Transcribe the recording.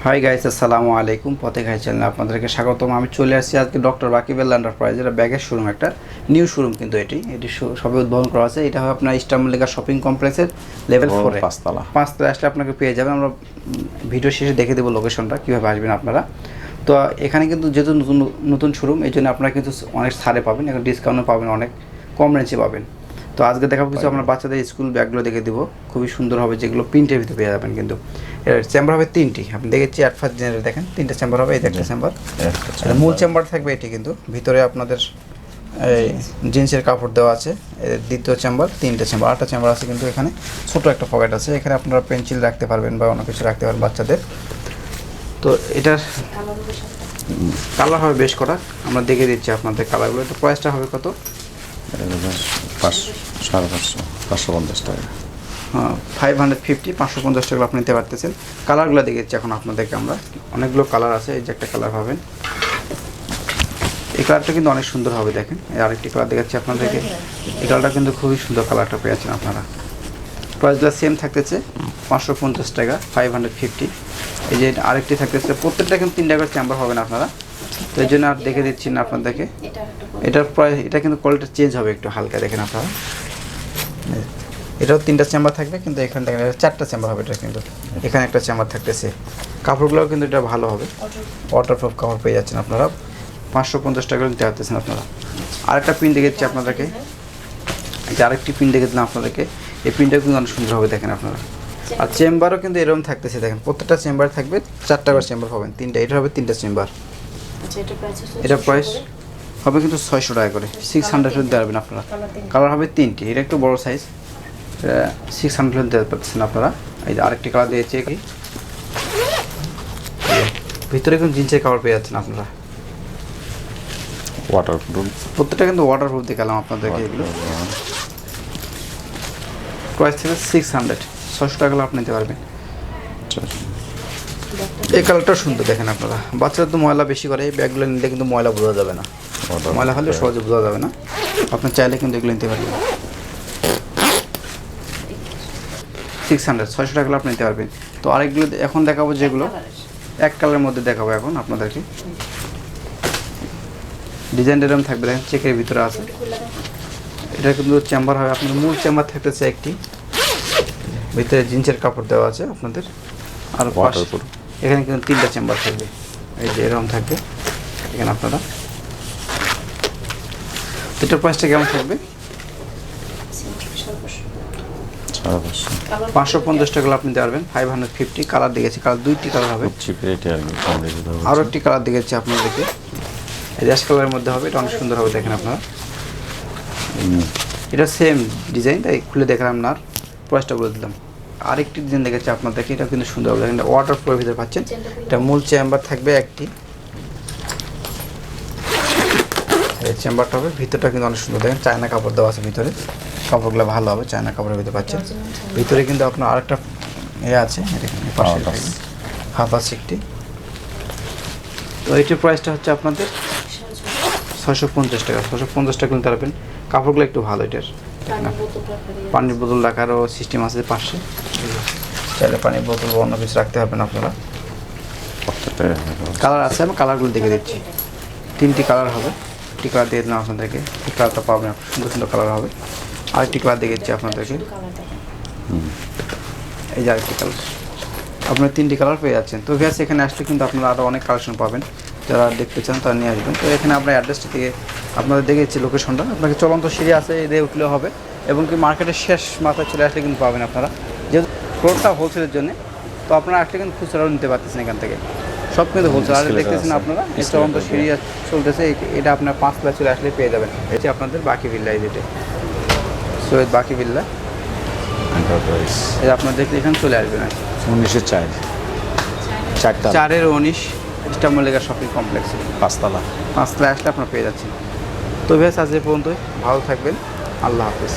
Hi guys, আসসালামু আলাইকুম। পথে খাই চ্যানেলে আপনাদেরকে স্বাগতম। আমি চলে আসছি আজকে ডক্টর বাকিবেল এন্টারপ্রাইজ, এটা ব্যাগের শোরুম, একটা নিউ শোরুম কিন্তু এটি সবে উদ্বোধন করা আছে। এটা হবে আপনার ইস্টার মল্লিকা শপিং কমপ্লেক্সের লেভেল 4-এ, পাঁচতলা আসলে আপনাকে পেয়ে যাবেন। আমরা ভিডিও শেষে দেখে দেবো লোকেশনটা, কীভাবে আসবেন আপনারা। তো এখানে কিন্তু যেহেতু নতুন নতুন শোরুম, এই জন্য আপনারা কিন্তু অনেক ছাড়ে পাবেন, এখন ডিসকাউন্টও পাবেন, অনেক কম রেঞ্জে পাবেন। তো আজকে দেখাবো কিছু আপনার বাচ্চাদের স্কুল ব্যাগগুলো দেখে দেবো, খুবই সুন্দর হবে, যেগুলো প্রিন্টের ভিতরে পেয়ে যাবেন। কিন্তু এর চেম্বার হবে 3টি, আপনি দেখেছি ফার্স্ট জেনারেল দেখেন 3টা চেম্বার হবে। এই একটা চেম্বার, মূল চেম্বার থাকবে এটি, কিন্তু ভিতরে আপনাদের এই জিন্সের কাপড় দেওয়া আছে। দ্বিতীয় চেম্বার, 3টে চেম্বার, 8টা চেম্বার আছে। কিন্তু এখানে ছোটো একটা পকেট আছে, এখানে আপনারা পেন্সিল রাখতে পারবেন বা অন্য কিছু রাখতে পারবেন বাচ্চাদের। তো এটার কালার হবে বেশ করা, আমরা দেখে দিচ্ছি আপনাদের কালারগুলো। তো প্রাইসটা হবে কত? 550 টাকা। হ্যাঁ, 550, 550 টাকা আপনি নিতে পারতেছেন। কালারগুলো দেখেছি এখন আপনাদেরকে আমরা, অনেকগুলো কালার আছে। এই যে একটা কালার পাবেন, এই কালারটা কিন্তু অনেক সুন্দর হবে, দেখেন। এই আরেকটি কালার দেখাচ্ছি আপনাদেরকে, এই কালারটা কিন্তু খুবই সুন্দর কালারটা পেয়েছেন আপনারা। প্রাইসগুলো সেম থাকতেছে 550 টাকা, 550। এই যে আরেকটি থাকতেছে, প্রত্যেকটা কিন্তু 3টা করে চেম্বার হবে না আপনারা, তো এই জন্য আর দেখে দিচ্ছি না আপনাদেরকে। এটার প্রাইস, এটা কিন্তু কোয়ালিটি চেঞ্জ হবে একটু হালকা, দেখেন আপনারা। এটাও 3টা চেম্বার থাকবে, কিন্তু এখানে দেখেন 4টা চেম্বার হবে। এটা কিন্তু এখানে একটা চেম্বার থাকতেছে। কাপড়গুলোও কিন্তু এটা ভালো হবে, ওয়াটারপ্রুফ কাপড় পেয়ে যাচ্ছেন আপনারা। 550 টাকা নিতে পারতেছেন আপনারা। আরেকটা প্রিন্ট দেখেছি আপনাদেরকে, এই যে আরেকটি প্রিন্ট দেখে দিলাম আপনাদেরকে। এই প্রিন্টটা কিন্তু অনেক সুন্দর হবে, দেখেন আপনারা। আর চেম্বারও কিন্তু এরকম থাকতেছে, দেখেন প্রত্যেকটা চেম্বার থাকবে 4টা করে চেম্বার পাবেন, 3টা। এটা হবে 3টা চেম্বার। এটা প্রাইস হবে কিন্তু 600 টাকা করে, 600 দিতে পারবেন আপনারা। কালার হবে 3টি, এটা একটু বড় সাইজ, 600 দিতে পারতেছেন আপনারা। এই যে আরেকটি কালার দিয়েছে কি, ভিতরে কিন্তু জিন্সের কাপড় পেয়ে যাচ্ছেন আপনারা, ওয়াটারপ্রুফ, প্রত্যেকটা কিন্তু ওয়াটারপ্রুফ দেখালাম আপনাদেরকে। এগুলো প্রাইস থেকে 600 টাকা আপনি নিতে পারবেন। এই কালারটা সুন্দর, দেখেন আপনারা। বাচ্চারা তো ময়লা বেশি করে, এই ব্যাগগুলো নিলে কিন্তু ময়লা বোঝা যাবে না, ময়লা হলে সহজে বোঝা যাবে না। আপনি চাইলে কিন্তু এগুলো নিতে পারবেন। 600 টাকা আপনি নিতে পারবেন। তো আরেকগুলো এখন দেখাবো, যেগুলো এক কালারের মধ্যে দেখাবো এখন আপনাদেরকে। ডিজাইন এরকম থাকবে, দেখেন চেকের ভিতরে আছে। এটা কিন্তু চেম্বার হবে আপনার, মূল চেম্বার থাকতেছে একটি, ভিতরে জিন্সের কাপড় দেওয়া আছে আপনাদের। আর এখানে কিন্তু 3টা চেম্বার থাকবে, এই যে এরকম থাকবে এখানে আপনারা। এটার প্রাইসটা কেমন থাকবে? 550 টাকা আপনি নিতে পারবেন, 550। কালার দেখেছি, কালার 2টি কালার হবে। আরও একটি কালার দেখেছি আপনাদেরকে, এই র্যাশ কালারের মধ্যে হবে, এটা অনেক সুন্দর হবে, দেখেন আপনারা। এটা সেম ডিজাইন, তাই খুলে দেখালাম না, আর প্রাইসটা বলে দিলাম। আরেকটি ডিজাইন দেখেছি আপনাদেরকে, এটা কিন্তু সুন্দর হবে, দেখেন ওয়াটারপ্রুফের ভিতরে পাচ্ছেন। এটা মূল চেম্বার থাকবে একটি, এই চেম্বারটা হবে। ভিতরটা কিন্তু অনেক সুন্দর, দেখেন চায়না কাপড় দেওয়া আছে ভিতরে, কাপড়গুলো ভালো হবে, চায়না কাপড়ের ভিতরে পাচ্ছেন। ভিতরে কিন্তু আপনার আরেকটা আছে, হাফ আছে একটি। তো এইটির প্রাইসটা হচ্ছে আপনাদের 650 টাকা, 650 টাকা নিতে পারবেন। কাপড়গুলো একটু ভালো, এটার পানির বোতল রাখারও সিস্টেম আছে পাশে, চাইলে পানির বোতল অন্য কিছু রাখতে পারবেন আপনারা। কালার আছে, আমি কালারগুলো দেখে দিচ্ছি। 3টি কালার হবে, একটি কালার দিয়ে দিলাম আপনাদেরকে, এই কালারটা পাবেন, সুন্দর সুন্দর কালার হবে। আরেকটি কালার দেখেছি আপনাদেরকে, এই যে আরেকটি কালার, আপনারা 3টি কালার পেয়ে যাচ্ছেন। তো গ্যাস এখানে আসলে কিন্তু আপনারা আরও অনেক কালেকশন পাবেন, যারা দেখতে চান তারা নিয়ে আসবেন। তো এখানে আপনার অ্যাড্রেসটা থেকে আপনাদের দেখেছি লোকেশনটা, আপনাকে চলন্ত সিঁড়ি আছে, এদের উঠলেও হবে, এবং কি মার্কেটের শেষ মাথায় চলে আসলে কিন্তু পাবেন আপনারা, যেহেতু ফ্লোরটা হোলসেলের জন্য। তো আপনারা আসলে কিন্তু খুচরাও নিতে পারতেছেন এখান থেকে, সব কিন্তু হোলসেল। আর দেখতেছেন আপনারা এই চলন্ত সিঁড়ি চলতেছে, এটা আপনার 5 চলে আসলে পেয়ে যাবেন। এটি আপনাদের বাকি বিল্লা, এই যেটা সৈয়দ বাকি বিল্লা এটা আপনার দেখলে এখানে চলে আসবেন। 4-19 ইস্টার মল্লিকা শপিং কমপ্লেক্সে 5তলা আসলে আপনারা পেয়ে যাচ্ছেন। তো বেশ আজ এ পর্যন্তই, ভালো থাকবেন, আল্লাহ হাফেজ।